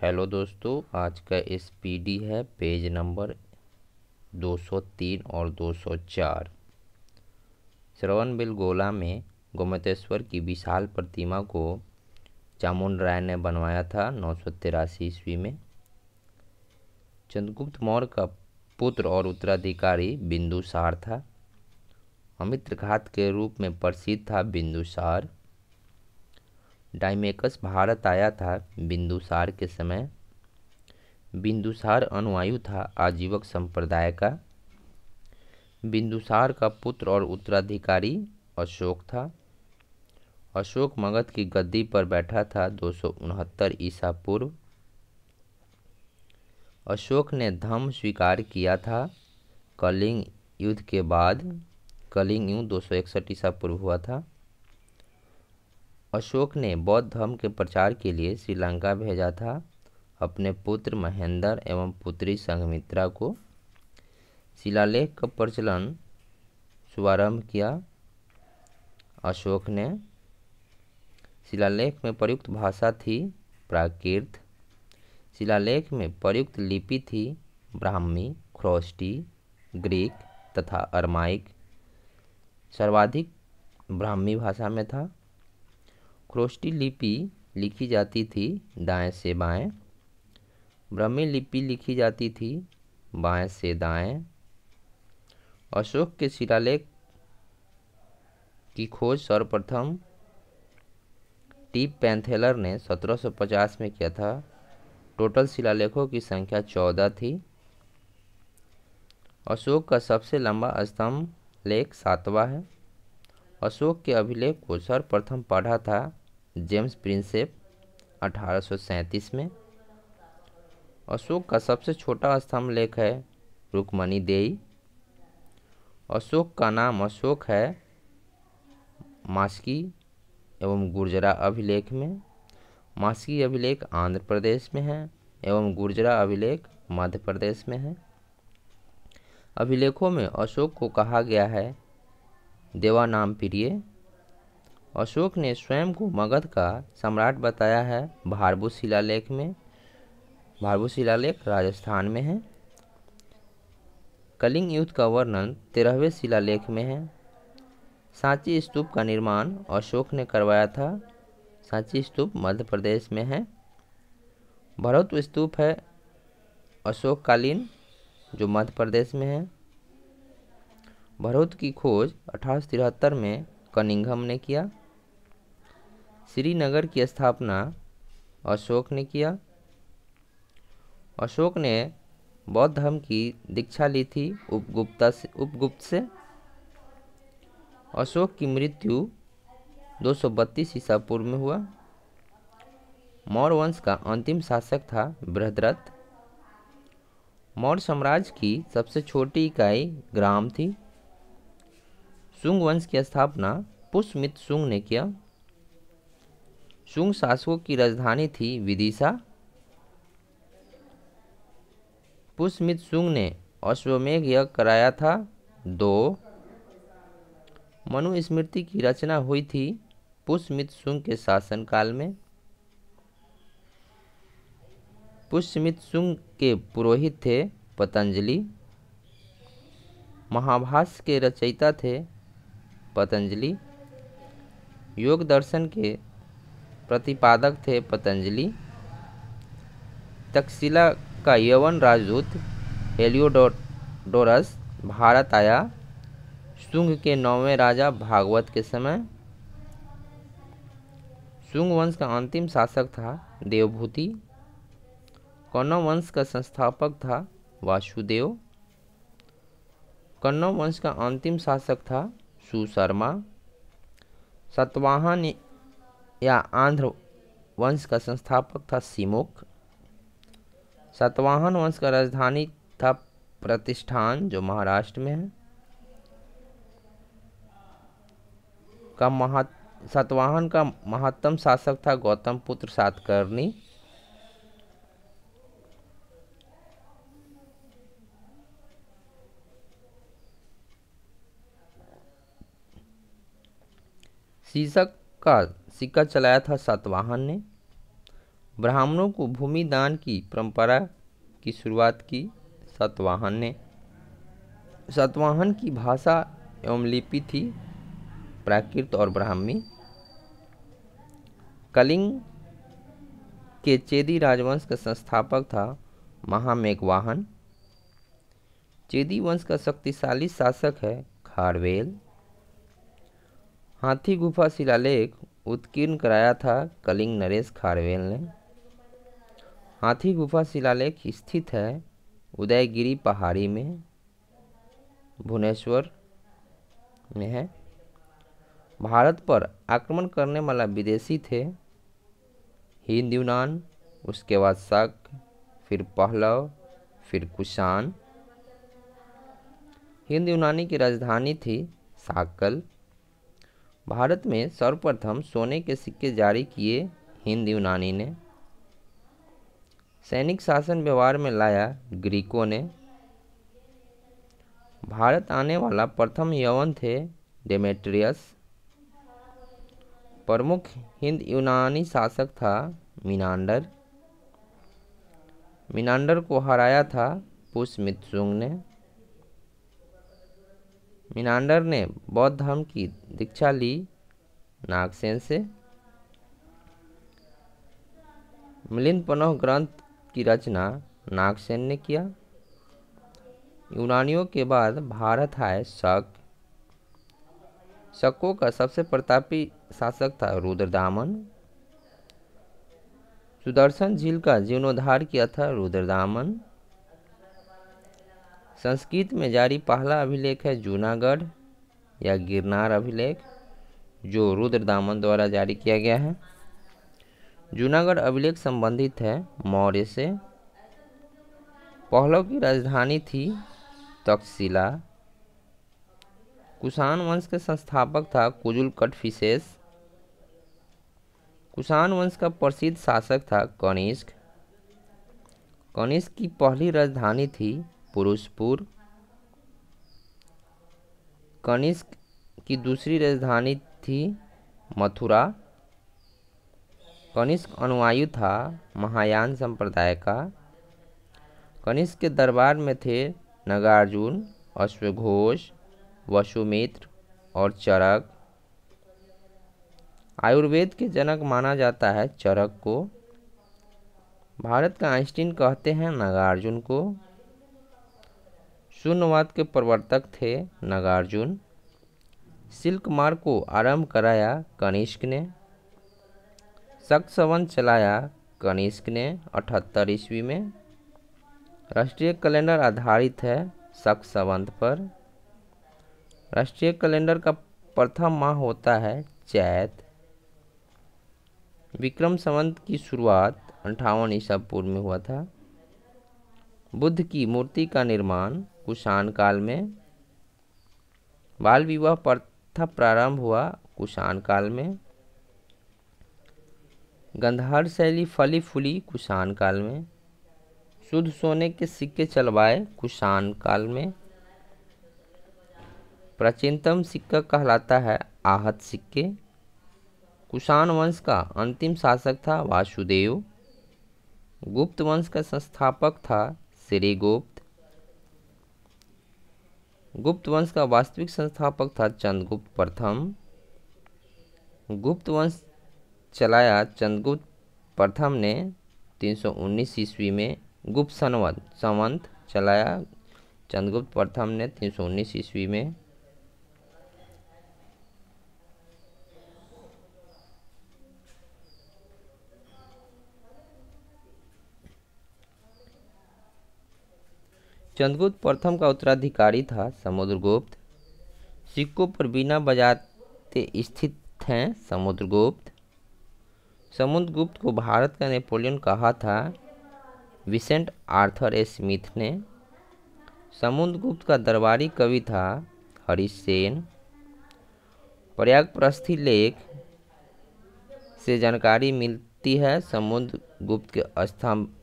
Hello दोस्तों, आज का एसपीडी है पेज नंबर 203 और 204। श्रवणबेलगोला में गोमतेश्वर की विशाल प्रतिमा को चामुंड राय ने बनवाया था 983 ईस्वी में। चंद्रगुप्त मौर्य का पुत्र और उत्तराधिकारी बिंदुसार था। अमित्रघात के रूप में प्रसिद्ध था बिंदुसार। डायमेकस भारत आया था बिंदुसार के समय। बिंदुसार अनुयायी था आजीवक संप्रदाय का। बिंदुसार का पुत्र और उत्तराधिकारी अशोक था। अशोक मगध की गद्दी पर बैठा था 269 ईसा पूर्व। अशोक ने धम्म स्वीकार किया था कलिंग युद्ध के बाद। कलिंग युद्ध 261 ईसा पूर्व हुआ था। अशोक ने बौद्ध धर्म के प्रचार के लिए श्रीलंका भेजा था अपने पुत्र महेंद्र एवं पुत्री संघमित्रा को। शिलालेख का प्रचलन शुभारंभ किया अशोक ने। शिलालेख में प्रयुक्त भाषा थी प्राकृत। शिलालेख में प्रयुक्त लिपि थी ब्राह्मी, ख्रोष्टी, ग्रीक तथा अरमाइक। सर्वाधिक ब्राह्मी भाषा में था। ख्रोष्टी लिपि लिखी जाती थी दाएं से बाएं। ब्राह्मी लिपि लिखी जाती थी बाएं से दाएं। अशोक के शिलालेख की खोज सर्वप्रथम टी पैंथेलर ने 1750 में किया था। टोटल शिलालेखों की संख्या 14 थी। अशोक का सबसे लंबा स्तंभ लेख 7वां है। अशोक के अभिलेख को सर्वप्रथम पढ़ा था जेम्स प्रिंसेप 1837 में। अशोक का सबसे छोटा स्तंभ लेख है रुक्मणीदेयी। अशोक का नाम अशोक है मास्की एवं गुर्जरा अभिलेख में। मास्की अभिलेख आंध्र प्रदेश में है एवं गुर्जरा अभिलेख मध्य प्रदेश में है। अभिलेखों में अशोक को कहा गया है देवानाम प्रिय। अशोक ने स्वयं को मगध का सम्राट बताया है भारभू शिलालेख में। भारभू शिलालेख राजस्थान में है। कलिंग युद्ध का वर्णन 13वें शिलालेख में है। सांची स्तूप का निर्माण अशोक ने करवाया था। सांची स्तूप मध्य प्रदेश में है। भरौत स्तूप है अशोककालीन जो मध्य प्रदेश में है। भरौत की खोज 1873 में कनिंघम ने किया। श्रीनगर की स्थापना अशोक ने किया। अशोक ने बौद्ध धर्म की दीक्षा ली थी उपगुप्त से। अशोक की मृत्यु 232 ईसा पूर्व में हुआ। मौर्य वंश का अंतिम शासक था बृहद्रथ। मौर्य साम्राज्य की सबसे छोटी इकाई ग्राम थी। शुंग वंश की स्थापना पुष्यमित्र शुंग ने किया। शुंग शासकों की राजधानी थी विदिशा। पुष्यमित्र शुंग ने अश्वमेध यज्ञ कराया था 2। मनुस्मृति की रचना हुई थी पुष्यमित्र शुंग के शासनकाल में। पुष्यमित्र शुंग के पुरोहित थे पतंजलि। महाभाष्य के रचयिता थे पतंजलि। योग दर्शन के प्रतिपादक थे पतंजलि। तक्षशिला का यवन राजदूत हेलियोडोरस भारत आया शुंग के 9वें राजा भागवत के समय। शुंग वंश का अंतिम शासक था देवभूति। कौरव वंश का संस्थापक था वासुदेव। कौरव वंश का अंतिम शासक था सुशर्मा। सातवाहन या आंध्र वंश का संस्थापक था सिमुक। सातवाहन वंश का राजधानी था प्रतिष्ठान जो महाराष्ट्र में है। सातवाहन का महत्तम शासक था गौतम पुत्र सातकर्णी। शीशक का सिक्का चलाया था सातवाहन ने। ब्राह्मणों को भूमि दान की परंपरा की शुरुआत की सातवाहन ने। सातवाहन की भाषा एवं लिपि थी प्राकृत और ब्राह्मी। कलिंग के चेदी राजवंश का संस्थापक था महामेघवाहन। चेदी वंश का शक्तिशाली शासक है खारवेल। हाथी गुफा शिलालेख उत्कीर्ण कराया था कलिंग नरेश खारवेल ने। हाथी गुफा शिलालेख स्थित है उदयगिरी पहाड़ी में, भुवनेश्वर में है। भारत पर आक्रमण करने वाला विदेशी थे हिंद यूनान, उसके बाद शक, फिर पहलव, फिर कुषाण। हिंद यूनानी की राजधानी थी साकल। भारत में सर्वप्रथम सोने के सिक्के जारी किए हिंद यूनानी ने। सैनिक शासन व्यवहार में लाया ग्रीकों ने। भारत आने वाला प्रथम यवन थे डेमेट्रियस। प्रमुख हिंद यूनानी शासक था मिनांडर। मिनांडर को हराया था पुष्यमित्रशुंग ने। मिनांडर ने बौद्ध धर्म की दीक्षा ली नागसेन से। मिलिंद पनह ग्रंथ की रचना नागसेन ने किया। यूनानियों के बाद भारत आए शक। शकों का सबसे प्रतापी शासक था रुद्रदामन। सुदर्शन झील का जीर्णोद्धार किया था रुद्रदामन। संस्कृत में जारी पहला अभिलेख है जूनागढ़ या गिरनार अभिलेख, जो रुद्रदामन द्वारा जारी किया गया है। जूनागढ़ अभिलेख संबंधित है मौर्य से। पहलव की राजधानी थी तक्षशिला। कुषाण वंश के संस्थापक था कुजुल कटफिसेस। कुषाण वंश का प्रसिद्ध शासक था कनिष्क। कनिष्क की पहली राजधानी थी पुरुषपुर। कनिष्क की दूसरी राजधानी थी मथुरा। कनिष्क अनुयायी था महायान संप्रदाय का। कनिष्क के दरबार में थे नागार्जुन, अश्वघोष, वसुमित्र और चरक। आयुर्वेद के जनक माना जाता है चरक को। भारत का आइंस्टीन कहते हैं नागार्जुन को। शून्यवाद के प्रवर्तक थे नागार्जुन। सिल्क मार्ग को आरंभ कराया कनिष्क ने। शक संवत चलाया कनिष्क ने 78 ईस्वी में। राष्ट्रीय कैलेंडर आधारित है शक संवत पर। राष्ट्रीय कैलेंडर का प्रथम माह होता है चैत। विक्रम संवत की शुरुआत 58 ईसा पूर्व में हुआ था। बुद्ध की मूर्ति का निर्माण कुषाण काल में। बाल विवाह प्रथा प्रारंभ हुआ कुषाण काल में। गंधार शैली फली फूली कुषाण काल में। शुद्ध सोने के सिक्के चलवाए कुषाण काल में। प्राचीनतम सिक्का कहलाता है आहत सिक्के। कुषाण वंश का अंतिम शासक था वासुदेव। गुप्त वंश का संस्थापक था श्रीगुप्त। गुप्त वंश का वास्तविक संस्थापक था चंद्रगुप्त प्रथम। गुप्त वंश चलाया चंद्रगुप्त प्रथम ने 319 ईस्वी में। गुप्त संवत चलाया चंद्रगुप्त प्रथम ने 319 ईस्वी में। चंद्रगुप्त प्रथम का उत्तराधिकारी था समुद्रगुप्त। सिक्कों पर बिना बजाते स्थित हैं समुद्रगुप्त। समुद्रगुप्त को भारत का नेपोलियन कहा था विसेंट आर्थर ए स्मिथ ने। समुद्रगुप्त का दरबारी कवि था हरिसेन। प्रयाग प्रस्थि लेख से जानकारी मिलती है समुद्रगुप्त के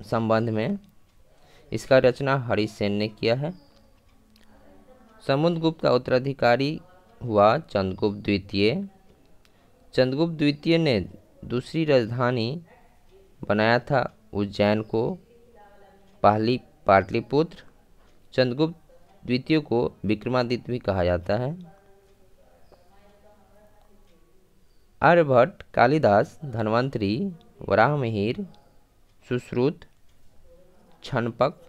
संबंध में। इसका रचना हरिसेन ने किया है। समुद्रगुप्त का उत्तराधिकारी हुआ चंद्रगुप्त द्वितीय। चंद्रगुप्त द्वितीय ने दूसरी राजधानी बनाया था उज्जैन को पहली पाटलिपुत्र। चंद्रगुप्त द्वितीय को विक्रमादित्य भी कहा जाता है। आर्यभट्ट, कालिदास, धन्वंतरी, वराहमिहिर, सुश्रुत, छनपक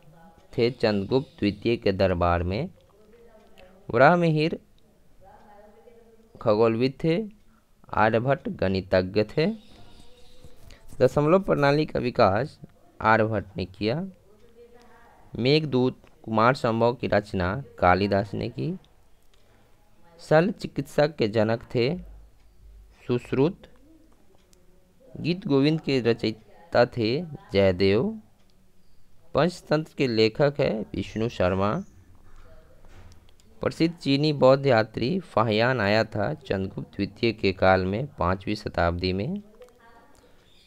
थे चंद्रगुप्त द्वितीय के दरबार में। वराहमिहिर खगोलविद थे, आर्यभट्ट गणितज्ञ थे। दशमलव प्रणाली का विकास आर्यभट्ट ने किया। मेघदूत, कुमार संभव की रचना कालिदास ने की। शल्य चिकित्सक के जनक थे सुश्रुत। गीत गोविंद के रचयिता थे जयदेव। पंचतंत्र के लेखक है विष्णु शर्मा। प्रसिद्ध चीनी बौद्ध यात्री फाहियान आया था चंद्रगुप्त द्वितीय के काल में 5वीं शताब्दी में।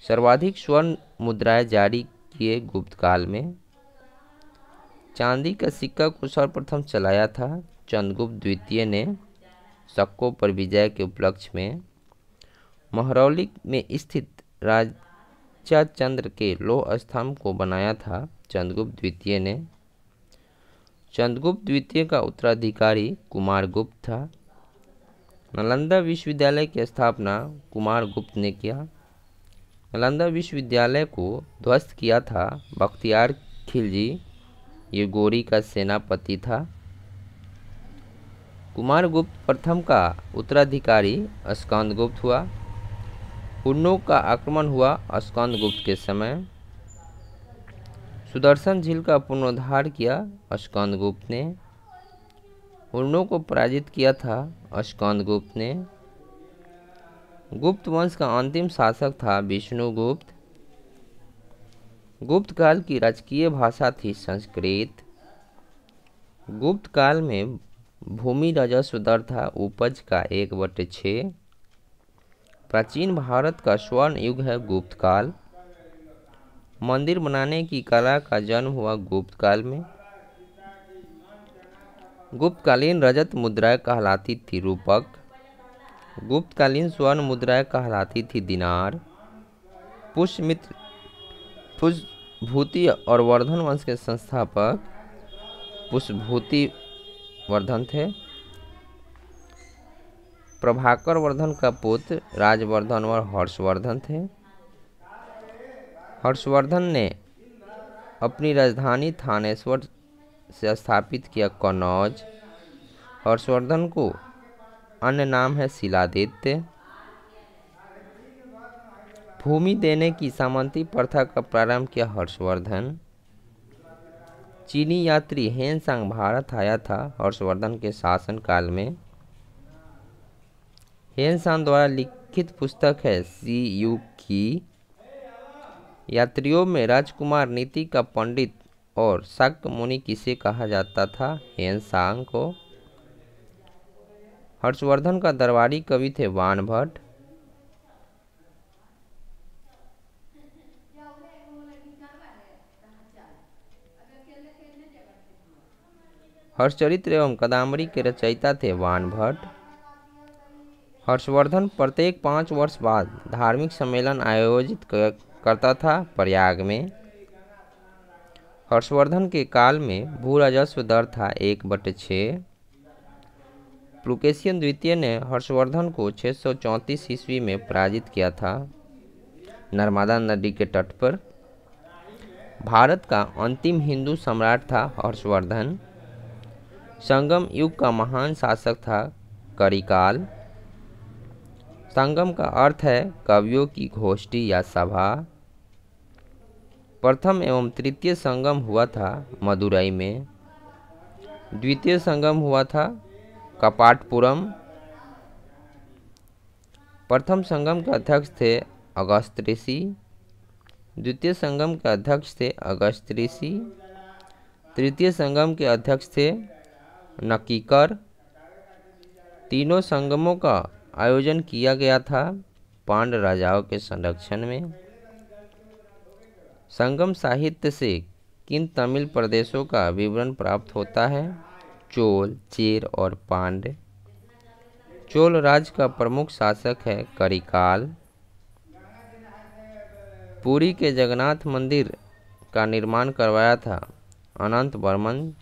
सर्वाधिक स्वर्ण मुद्राएं जारी किए गुप्त काल में। चांदी का सिक्का को सर्वप्रथम चलाया था चंद्रगुप्त द्वितीय ने शकों पर विजय के उपलक्ष्य में। महरौली में स्थित राजा चंद्र के लौह स्तंभ को बनाया था चंद्रगुप्त द्वितीय ने। चंद्रगुप्त द्वितीय का उत्तराधिकारी कुमारगुप्त था। नालंदा विश्वविद्यालय की स्थापना कुमारगुप्त ने किया। नालंदा विश्वविद्यालय को ध्वस्त किया था बख्तियार खिलजी, ये गोरी का सेनापति था। कुमारगुप्त प्रथम का उत्तराधिकारी स्कंदगुप्त हुआ। हुन्नों का आक्रमण हुआ स्कंदगुप्त के समय। सुदर्शन झील का पुनरुद्धार किया स्कंदगुप्त ने। हुन्नों को पराजित किया था स्कंदगुप्त ने। गुप्त वंश का अंतिम शासक था विष्णुगुप्त। गुप्त काल की राजकीय भाषा थी संस्कृत। गुप्त काल में भूमि राजस्व दर था उपज का 1/6। प्राचीन भारत का स्वर्ण युग है गुप्त काल। मंदिर बनाने की कला का जन्म हुआ गुप्त काल में। गुप्तकालीन रजत मुद्राएं कहलाती थी रूपक। गुप्तकालीन स्वर्ण मुद्राएं कहलाती थी दिनार। पुष्यमित्र पुष्यभूति और वर्धन वंश के संस्थापक पुष्यभूति वर्धन थे। प्रभाकर वर्धन का पुत्र राजवर्धन और हर्षवर्धन थे। हर्षवर्धन ने अपनी राजधानी थानेश्वर से स्थापित किया कन्नौज। हर्षवर्धन को अन्य नाम है शिलादित्य। भूमि देने की सामंती प्रथा का प्रारंभ किया हर्षवर्धन। चीनी यात्री हेनसांग भारत आया था हर्षवर्धन के शासनकाल में। हेनसांग द्वारा लिखित पुस्तक है सीयू की। यात्रियों में राजकुमार, नीति का पंडित और शाक्य मुनि किसे कहा जाता था? हेनसांग को। हर्षवर्धन का दरबारी कवि थे वानभट्ट। हर्षचरित्र एवं कादम्बरी के रचयिता थे वानभट्ट। हर्षवर्धन प्रत्येक 5 वर्ष बाद धार्मिक सम्मेलन आयोजित करता था प्रयाग में। हर्षवर्धन के काल में भू राजस्व दर था 1/6। पुलकेशिन द्वितीय ने हर्षवर्धन को 634 ईस्वी में पराजित किया था नर्मदा नदी के तट पर। भारत का अंतिम हिंदू सम्राट था हर्षवर्धन। संगम युग का महान शासक था करिकाल। संगम का अर्थ है कवियों की गोष्ठी या सभा। प्रथम एवं तृतीय संगम हुआ था मदुरई में। द्वितीय संगम हुआ था कपाटपुरम। प्रथम संगम के अध्यक्ष थे अगस्त ऋषि। द्वितीय संगम के अध्यक्ष थे अगस्त ऋषि। तृतीय संगम के अध्यक्ष थे नकीकर। तीनों संगमों का आयोजन किया गया था पांड्य राजाओं के संरक्षण में। संगम साहित्य से किन तमिल प्रदेशों का विवरण प्राप्त होता है? चोल, चेर और पांड्य। चोल राज्य का प्रमुख शासक है करिकाल। पुरी के जगन्नाथ मंदिर का निर्माण करवाया था अनंत वर्मन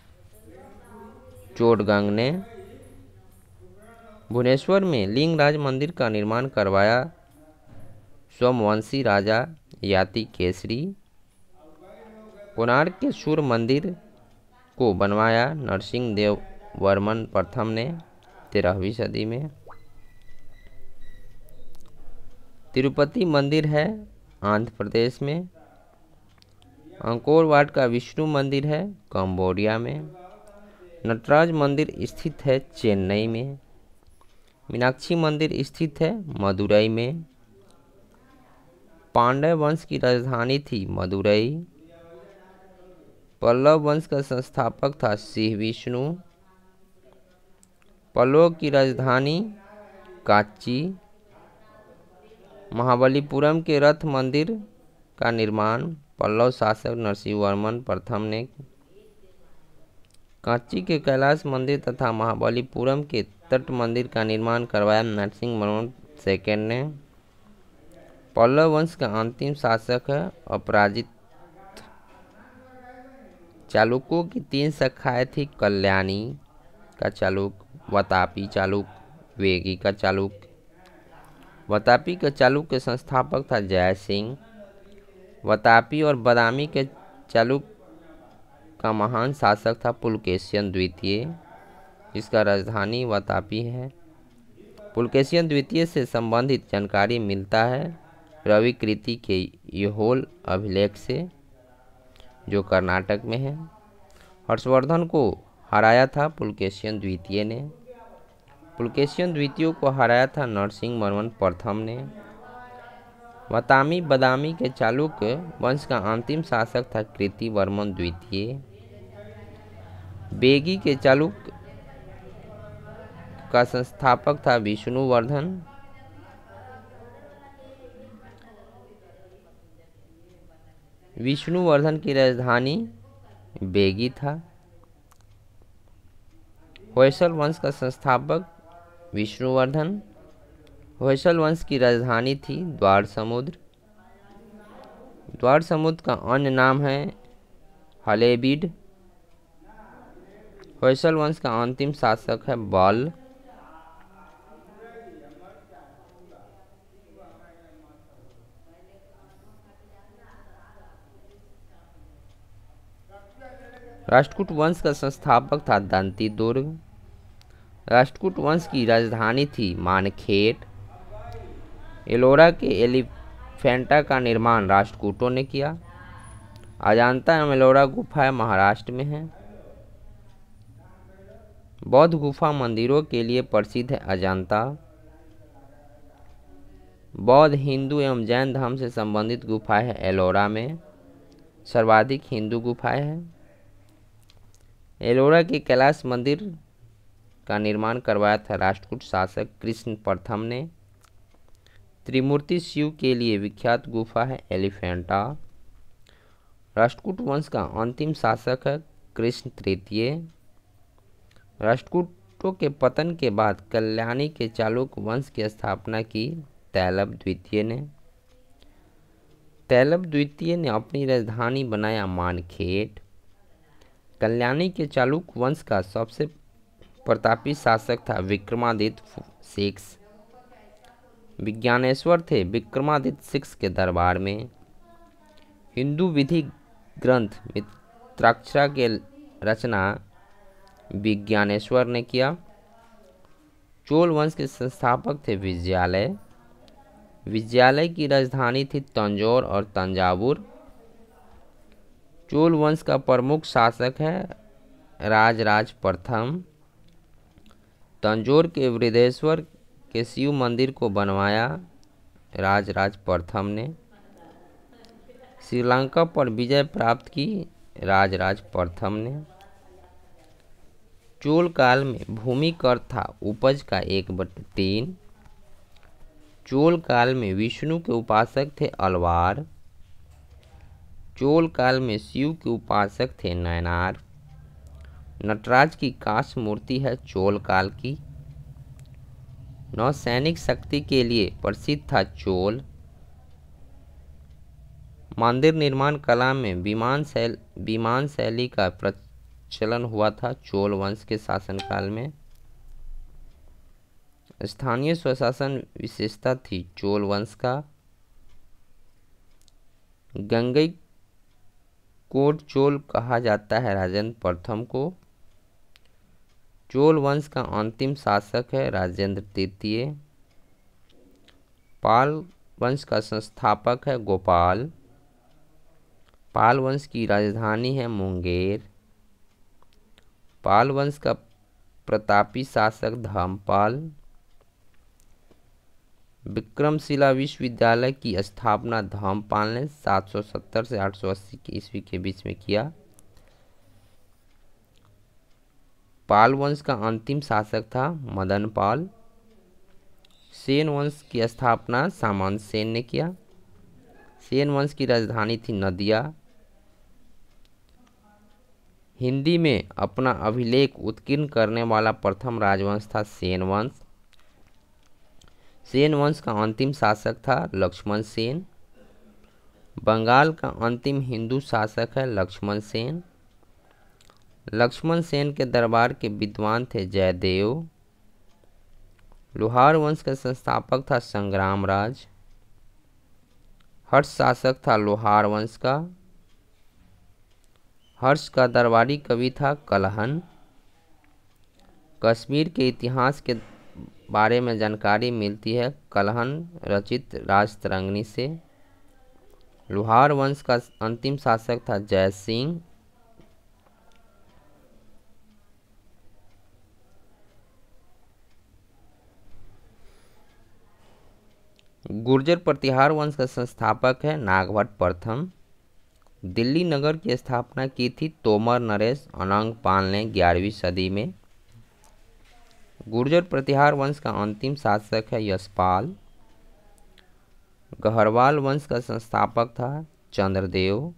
चोडगंग ने। भुवनेश्वर में लिंगराज मंदिर का निर्माण करवाया सोमवंशी राजा याति केसरी। कोणार्क के सूर्य मंदिर को बनवाया नरसिंह देव वर्मन प्रथम ने 13वीं सदी में। तिरुपति मंदिर है आंध्र प्रदेश में। अंकोर वाट का विष्णु मंदिर है कंबोडिया में। नटराज मंदिर स्थित है चेन्नई में। मीनाक्षी मंदिर स्थित है मदुरई में। पांड्य वंश की राजधानी थी मदुरई। पल्लव वंश का संस्थापक था सिंह विष्णु। पल्लव की राजधानी कांची। महाबलीपुरम के रथ मंदिर का निर्माण पल्लव शासक नरसिंह वर्मन प्रथम ने। कांची के कैलाश मंदिर तथा महाबलीपुरम के तट मंदिर का निर्माण करवाया नरसिंह वर्मन सेकेंड ने। पल्लव वंश का अंतिम शासक है अपराजित। चालुक्यों की 3 शाखाएं थी कल्याणी का चालुक्य, वातापी चालुक्य, वेगी का चालुक्य। वातापी के चालुक्य के संस्थापक था जय सिंह। वातापी और बादामी के चालुक्य का महान शासक था पुलकेशिन द्वितीय, जिसका राजधानी वातापी है। पुलकेशिन द्वितीय से संबंधित जानकारी मिलता है रविकृति के ऐहोल अभिलेख से, जो कर्नाटक में है। हर्षवर्धन को हराया था पुलकेशिन द्वितीय ने। पुलकेशिन द्वितीय को हराया था नरसिंह वर्मन प्रथम ने। वातामी बादामी के चालुक्य वंश का अंतिम शासक था कृति वर्मन द्वितीय। बेगी के चालुक्य का संस्थापक था विष्णुवर्धन। विष्णुवर्धन की राजधानी बेगी था। होयसल वंश का संस्थापक विष्णुवर्धन। होयसल वंश की राजधानी थी द्वार समुद्र। द्वार समुद्र का अन्य नाम है हलेबीड। होयसल वंश का अंतिम शासक है बल। राष्ट्रकूट वंश का संस्थापक था दंती दुर्ग। राष्ट्रकूट वंश की राजधानी थी मानखेट। एलोरा के एलिफेंटा का निर्माण राष्ट्रकूटों ने किया। अजांता एवं एलोरा गुफाएं महाराष्ट्र में हैं। बौद्ध गुफा मंदिरों के लिए प्रसिद्ध है अजांता। बौद्ध, हिंदू एवं जैन धर्म से संबंधित गुफाएं हैं एलोरा में। सर्वाधिक हिंदू गुफाएं हैं। एलोरा के कैलाश मंदिर का निर्माण करवाया था राष्ट्रकूट शासक कृष्ण प्रथम ने। त्रिमूर्ति शिव के लिए विख्यात गुफा है एलिफेंटा। राष्ट्रकूट वंश का अंतिम शासक है कृष्ण तृतीय। राष्ट्रकूटों के पतन के बाद कल्याणी के चालुक्य वंश की स्थापना की तैलब द्वितीय ने। तैलब द्वितीय ने अपनी राजधानी बनाया मानखेट। कल्याणी के चालुक्य वंश का सबसे प्रतापी शासक था विक्रमादित्य सिक्स। विज्ञानेश्वर थे विक्रमादित्य सिक्स के दरबार में। हिंदू विधि ग्रंथ मित्राक्षरा के रचना विज्ञानेश्वर ने किया। चोल वंश के संस्थापक थे विजयालय। विजयालय की राजधानी थी तंजौर और तंजावुर। चोल वंश का प्रमुख शासक है राजराज प्रथम। तंजौर के वृद्धेश्वर के शिव मंदिर को बनवाया राजराज प्रथम ने। श्रीलंका पर विजय प्राप्त की राजराज प्रथम ने। चोल काल में भूमि कर था उपज का 1/3। चोल काल में विष्णु के उपासक थे अलवार। चोल काल में शिव के उपासक थे नयनार। नटराज की कांस्य मूर्ति है चोल काल की। नौसैनिक शक्ति के लिए प्रसिद्ध था चोल। मंदिर निर्माण कला में विमान शैली का प्रचलन हुआ था चोल वंश के शासनकाल में। स्थानीय स्वशासन विशेषता थी चोल वंश का। गंगईकोंड चोल कहा जाता है राजेंद्र प्रथम को। चोल वंश का अंतिम शासक है राजेंद्र तृतीय। पाल वंश का संस्थापक है गोपाल। पाल वंश की राजधानी है मुंगेर। पाल वंश का प्रतापी शासक धर्मपाल। विक्रमशिला विश्वविद्यालय की स्थापना धर्मपाल ने 770 से 880 ईस्वी के बीच में किया। पाल वंश का अंतिम शासक था मदनपाल। सेन वंश की स्थापना सामंत सेन ने किया। सेन वंश की राजधानी थी नदिया। हिंदी में अपना अभिलेख उत्कीर्ण करने वाला प्रथम राजवंश था सेन वंश। सेन वंश का अंतिम शासक था लक्ष्मण सेन। बंगाल का अंतिम हिंदू शासक है लक्ष्मण सेन। लक्ष्मण सेन के दरबार के विद्वान थे जयदेव। लोहार वंश का संस्थापक था संग्रामराज। हर्ष शासक था लोहार वंश का। हर्ष का दरबारी कवि था कलहन। कश्मीर के इतिहास के बारे में जानकारी मिलती है कलहन रचित राजतरंगिणी से। लोहार वंश का अंतिम शासक था जय सिंह। गुर्जर प्रतिहार वंश का संस्थापक है नागभट्ट प्रथम। दिल्ली नगर की स्थापना की थी तोमर नरेश अनंगपाल ने 11वीं सदी में। गुर्जर प्रतिहार वंश का अंतिम शासक है यशपाल। गहरवाल वंश का संस्थापक था चंद्रदेव।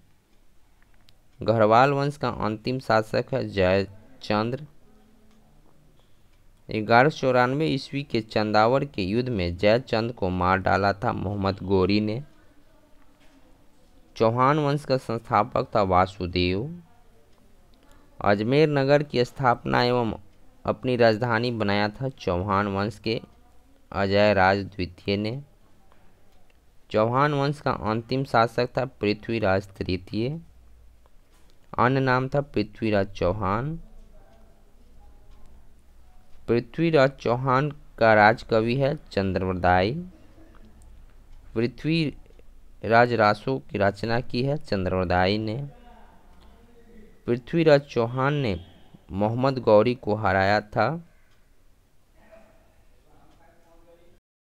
गहरवाल वंश का अंतिम शासक है जयचंद्र। 1194 ईस्वी के चंदावर के युद्ध में जयचंद को मार डाला था मोहम्मद गोरी ने। चौहान वंश का संस्थापक था वासुदेव। अजमेर नगर की स्थापना एवं अपनी राजधानी बनाया था चौहान वंश के अजय राज द्वितीय ने। चौहान वंश का अंतिम शासक था पृथ्वीराज तृतीय। अन्य नाम था पृथ्वीराज चौहान। पृथ्वीराज चौहान का राजकवि है चंद्रवरदाई। पृथ्वीराज रासों की रचना की है चंद्रवरदाई ने। पृथ्वीराज चौहान ने मोहम्मद गौरी को हराया था।